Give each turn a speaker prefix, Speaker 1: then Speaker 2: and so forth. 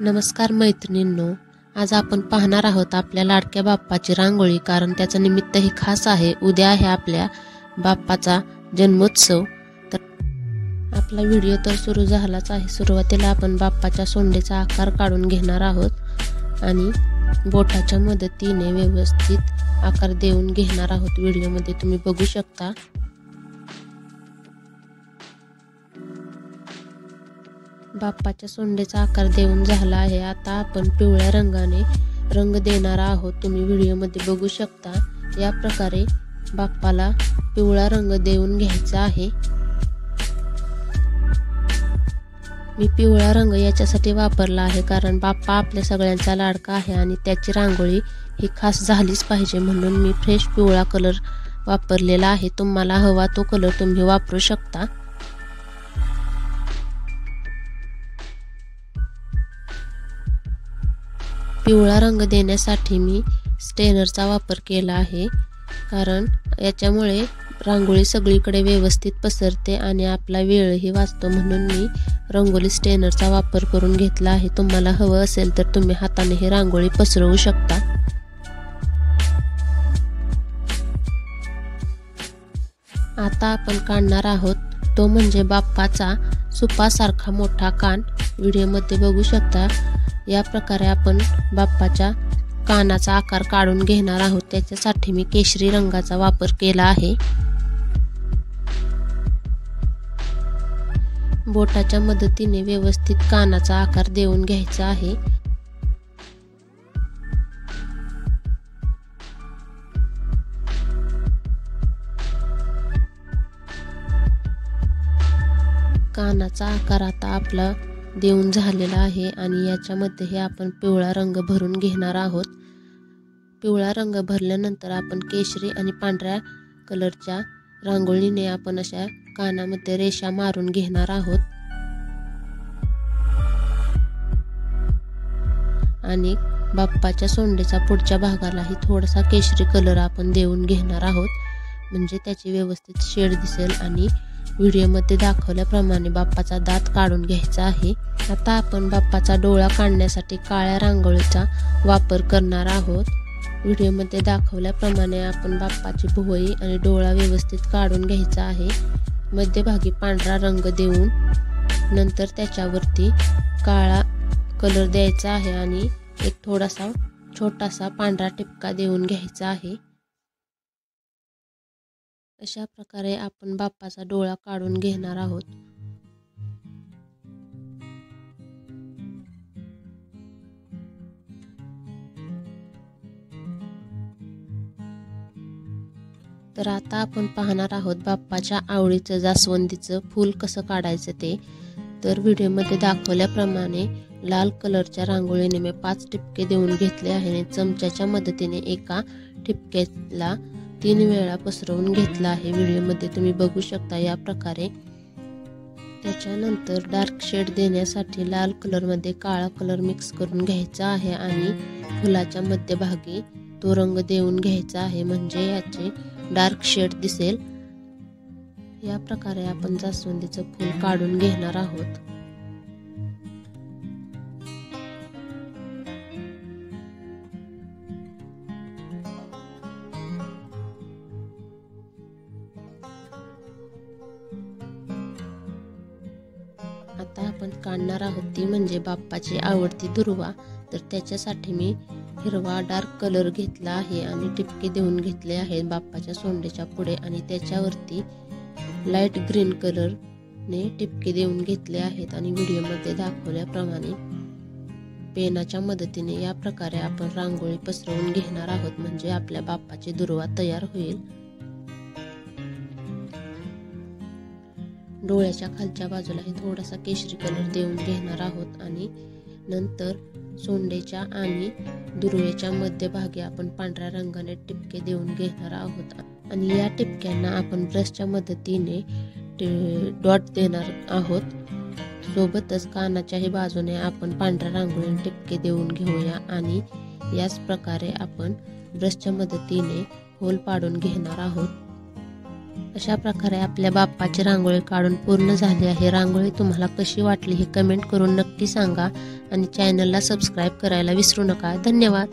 Speaker 1: नमस्कार मैत्रिणींनो, आज आपण पाहणार आहोत आपल्या लाडक्या बाप्पाची रांगोळी, कारण त्याचं निमित्त हे खास आहे. उद्या आहे आपल्या बाप्पाचा जन्मोत्सव. तर आपला व्हिडिओ तर सुरू झालाच आहे. सुरुवातीला आपण बाप्पाच्या सोंडेचा आकार काढून घेणार आहोत आणि बोटाच्या मदतीने व्यवस्थित आकार देऊन घेणार आहोत. व्हिडिओमध्ये तुम्ही बघू शकता. बाप्पाच्या सोंडेचा आकार देऊन झाला आहे. आता आपण पिवळ्या रंगाने रंग देणार आहोत. तुम्ही व्हिडिओमध्ये बघू शकता. या प्रकारे बाप्पाला पिवळा रंग देऊन घ्यायचा आहे. मी पिवळा रंग याच्यासाठी वापरला आहे कारण बाप्पा आपल्या सगळ्यांचा लाडका आहे आणि त्याची रांगोळी ही खास झालीच पाहिजे, म्हणून मी फ्रेश पिवळा कलर वापरलेला आहे. तुम्हाला हवा तो कलर तुम्ही वापरू शकता. पिवळा रंग देण्यासाठी मी स्टेनरचा वापर केला आहे, कारण याच्यामुळे रांगोळी सगळीकडे व्यवस्थित पसरते आणि आपला वेळही वाचतो, म्हणून मी रंगोली स्टेनरचा वापर करून घेतला आहे. तुम्हाला हवं असेल तर तुम्ही हाताने ही रांगोळी पसरवू शकता. आता आपण काढणार आहोत तो म्हणजे बाप्पाचा सुपासारखा मोठा कान. व्हिडिओमध्ये बघू शकता. या प्रकारे आपण बाप्पाच्या कानाचा आकार काढून घेणार आहोत. त्याच्यासाठी मी केशरी रंगाचा वापर केला आहे. बोटाच्या मदतीने व्यवस्थित कानाचा आकार देऊन घ्यायचा आहे. कानाचा आकार आता आपला देऊन झालेला आहे आणि याच्यामध्ये हे आपण पिवळा रंग भरून घेणार आहोत. पिवळा रंग भरल्यानंतर आपण केशरी आणि पांढऱ्या कलरच्या रांगोळीने आपण अशा कानामध्ये रेषा मारून घेणार आहोत आणि बाप्पाच्या सोंडेचा पुढच्या भागालाही थोडासा केशरी कलर आपण देऊन घेणार आहोत, म्हणजे त्याची व्यवस्थित शेड दिसेल. आणि व्हिडिओमध्ये दाखवल्याप्रमाणे बाप्पाचा दात काढून घ्यायचा आहे. आता आपण बाप्पाचा डोळा काढण्यासाठी काळ्या रांगोळीचा वापर करणार आहोत. व्हिडिओमध्ये दाखवल्याप्रमाणे आपण बाप्पाची भुवई आणि डोळा व्यवस्थित काढून घ्यायचा आहे. मध्यभागी पांढरा रंग देऊन नंतर त्याच्यावरती काळा कलर द्यायचा आहे आणि एक थोडासा छोटासा पांढरा टिपका देऊन घ्यायचा आहे. अशा प्रकारे आपण बाप्पाचा डोळा काढून घेणार आहोत. तर आता आपण पाहणार आहोत बाप्पाच्या आवडीचं जास्वंदीचं फूल कसं काढायचं ते. तर व्हिडिओमध्ये दाखवल्याप्रमाणे लाल कलरच्या रांगोळीने मी 5 टिपके देऊन घेतले आहे आणि चमच्याच्या मदतीने एका टिपक्याला 3 वेळा पसरवून घेतला आहे. व्हिडिओमध्ये तुम्ही बघू शकता. या प्रकारे त्याच्यानंतर डार्क शेड देण्यासाठी लाल कलरमध्ये काळा कलर मिक्स करून घ्यायचा आहे आणि फुलाच्या मध्यभागी तो रंग देऊन घ्यायचा आहे, म्हणजे याचे डार्क शेड दिसेल. या प्रकारे आपण जास्वंदीचं फूल काढून घेणार आहोत. आता आपण काढणार आहोत ती म्हणजे बाप्पाची आवडती दुर्वा. तर त्याच्यासाठी मी हिरवा डार्क कलर घेतला आहे आणि टिपके देऊन घेतले आहेत बाप्पाच्या सोंडेच्या पुढे आणि त्याच्यावरती लाईट ग्रीन कलरने टिपके देऊन घेतले आहेत. आणि व्हिडिओमध्ये दाखवल्याप्रमाणे पेनाच्या मदतीने या प्रकारे आपण रांगोळी पसरवून घेणार आहोत, म्हणजे आपल्या बाप्पाची दुर्वा तयार होईल. डोळ्याच्या खालच्या बाजूलाही थोडासा केशरी कलर देऊन घेणार आहोत आणि नंतर सोंडेच्या आणि दुर्वेच्या मध्यभागी आपण पांढऱ्या रंगाने टिपके देऊन घेणार आहोत आणि या टिपक्यांना आपण ब्रशच्या मदतीने डॉट देणार आहोत. सोबतच कानाच्याही बाजूने आपण पांढऱ्या रांगोळीने टिपके देऊन घेऊया आणि याच प्रकारे आपण ब्रशच्या मदतीने होल पाडून घेणार आहोत. अशा प्रकारे आपल्या बाप्पाची रांगोळी काढून पूर्ण झाली आहे। रांगोळी तुम्हाला कशी वाटली हे कमेंट करून नक्की सांगा आणि चॅनलला सबस्क्राईब करायला विसरू नका। धन्यवाद।